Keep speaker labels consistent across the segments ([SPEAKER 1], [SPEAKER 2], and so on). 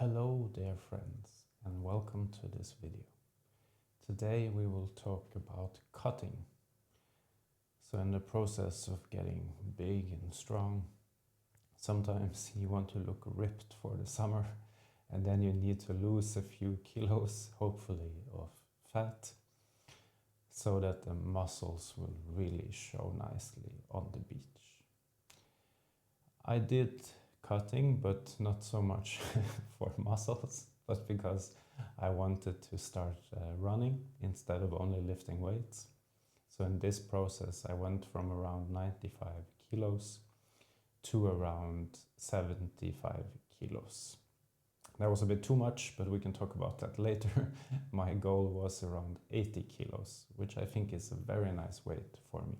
[SPEAKER 1] Hello dear friends and welcome to this video. Today we will talk about cutting. So in the process of getting big and strong, sometimes you want to look ripped for the summer and then you need to lose a few kilos, hopefully of fat, so that the muscles will really show nicely on the beach. I did cutting, but not so much for muscles, but because I wanted to start running instead of only lifting weights. So in this process, I went from around 95 kilos to around 75 kilos. That was a bit too much, but we can talk about that later. My goal was around 80 kilos, which I think is a very nice weight for me.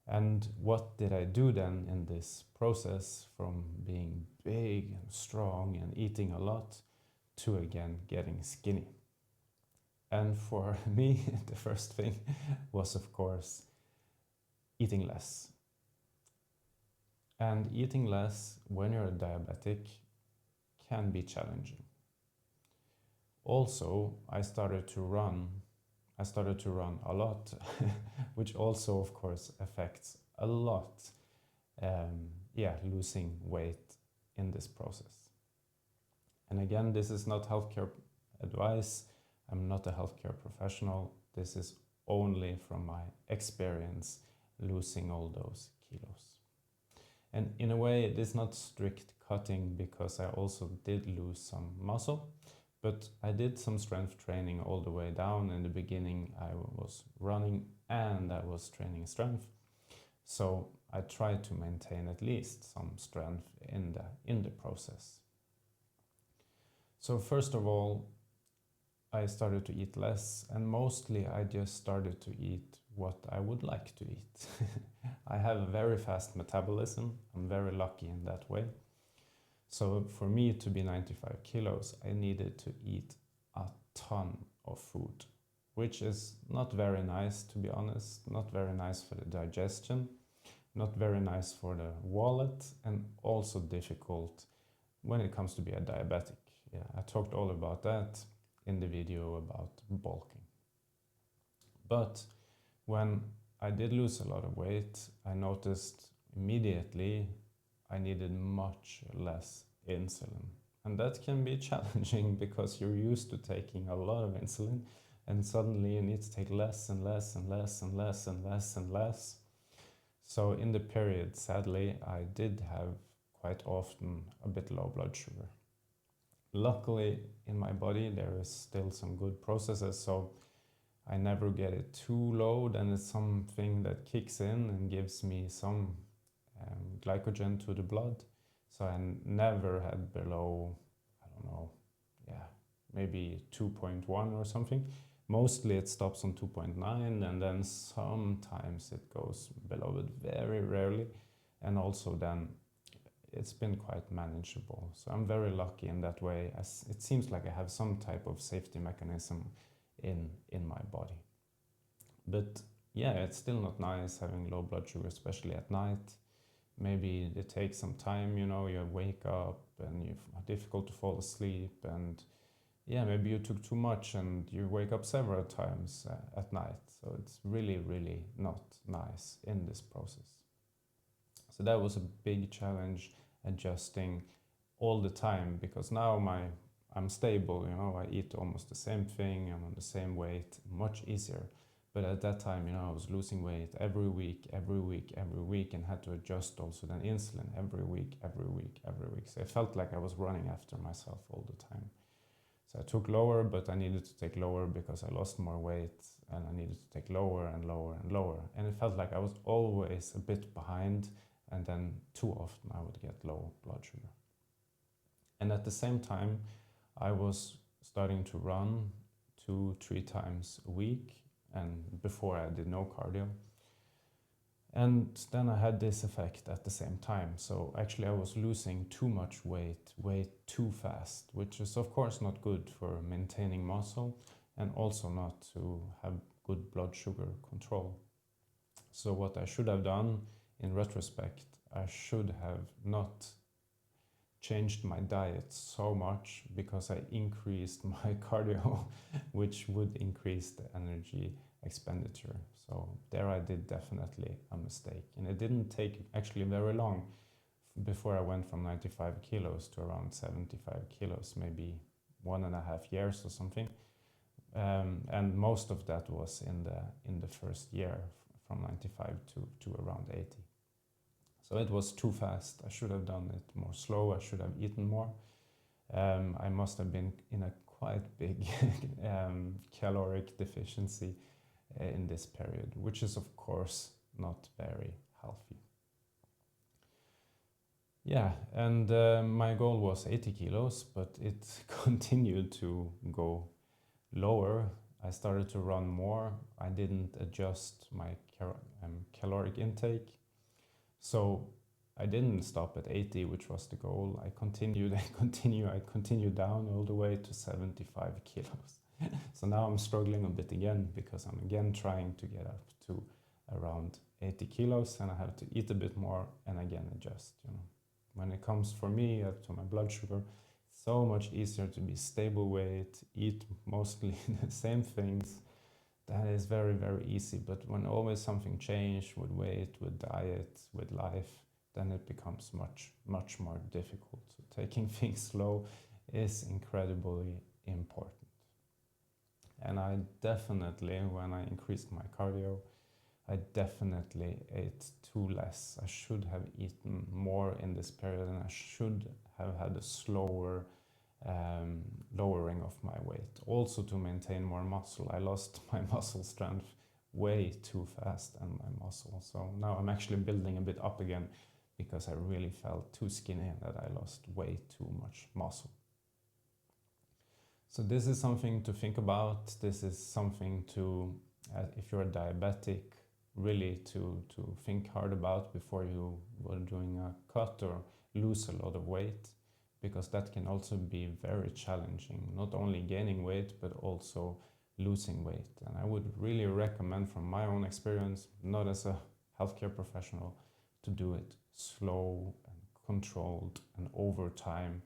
[SPEAKER 1] And what did I do then in this process from being big and strong and eating a lot to again getting skinny? And for me, the first thing was, of course, eating less. And eating less when you're a diabetic can be challenging. Also, I started to run a lot, which also, of course, affects a lot, losing weight in this process. And again, this is not healthcare advice. I'm not a healthcare professional. This is only from my experience losing all those kilos. And in a way, it is not strict cutting because I also did lose some muscle. But I did some strength training all the way down. In the beginning, I was running and I was training strength. So I tried to maintain at least some strength in the process. So first of all, I started to eat less, and mostly I just started to eat what I would like to eat. I have a very fast metabolism. I'm very lucky in that way. So for me to be 95 kilos, I needed to eat a ton of food, which is not very nice, to be honest, not very nice for the digestion, not very nice for the wallet, and also difficult when it comes to be a diabetic. Yeah, I talked all about that in the video about bulking. But when I did lose a lot of weight, I noticed immediately I needed much less insulin. And that can be challenging because you're used to taking a lot of insulin and suddenly you need to take less and less and less and less and less and less. So in the period, sadly, I did have quite often a bit low blood sugar. Luckily, in my body, there is still some good processes, so I never get it too low. Then it's something that kicks in and gives me some glycogen to the blood. So I never had below, I don't know, maybe 2.1 or something. Mostly it stops on 2.9 and then sometimes it goes below, but very rarely. And also then it's been quite manageable. So I'm very lucky in that way, as it seems like I have some type of safety mechanism in my body. But yeah, it's still not nice having low blood sugar, especially at night. Maybe it takes some time, you wake up and you're difficult to fall asleep, and yeah, maybe you took too much and you wake up several times at night. So it's really, really not nice in this process. So that was a big challenge, adjusting all the time, because now I'm stable, I eat almost the same thing, I'm on the same weight, much easier. But at that time, I was losing weight every week, and had to adjust also then insulin every week. So I felt like I was running after myself all the time. So I took lower, but I needed to take lower because I lost more weight, and I needed to take lower and lower and lower. And it felt like I was always a bit behind, and then too often I would get low blood sugar. And at the same time, I was starting to run 2-3 times a week. And before I did no cardio. And then I had this effect at the same time. So actually I was losing too much weight way too fast, which is of course not good for maintaining muscle and also not to have good blood sugar control. So what I should have done in retrospect, I should have not changed my diet so much because I increased my cardio, which would increase the energy expenditure. So there I did definitely a mistake. And it didn't take actually very long before I went from 95 kilos to around 75 kilos, maybe 1.5 years or something. And most of that was in the first year, from 95 to around 80. So it was too fast. I should have done it more slow. I should have eaten more. I must have been in a quite big caloric deficiency in this period, which is of course not very healthy. Yeah, and my goal was 80 kilos, but it continued to go lower. I started to run more. I didn't adjust my caloric intake. So I didn't stop at 80, which was the goal. I continued down all the way to 75 kilos. So now I'm struggling a bit again because I'm again trying to get up to around 80 kilos, and I have to eat a bit more and again adjust. When it comes for me to my blood sugar, it's so much easier to be stable weight, eat mostly the same things. That is very, very easy. But when always something changes with weight, with diet, with life, then it becomes much, much more difficult. So taking things slow is incredibly important. And I definitely, when I increased my cardio, I definitely ate too less. I should have eaten more in this period, and I should have had a slower lowering of my weight. Also to maintain more muscle. I lost my muscle strength way too fast and my muscle. So now I'm actually building a bit up again because I really felt too skinny and that I lost way too much muscle. So this is something to think about. This is something to, if you're a diabetic, really to think hard about before you were doing a cut or lose a lot of weight, because that can also be very challenging, not only gaining weight, but also losing weight. And I would really recommend, from my own experience, not as a healthcare professional, to do it slow and controlled and over time,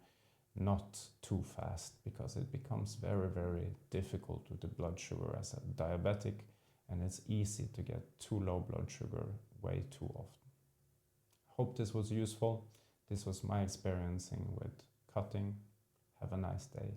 [SPEAKER 1] not too fast, because it becomes very, very difficult with the blood sugar as a diabetic, and it's easy to get too low blood sugar way too often. Hope this was useful. This was my experiencing with cutting. Have a nice day.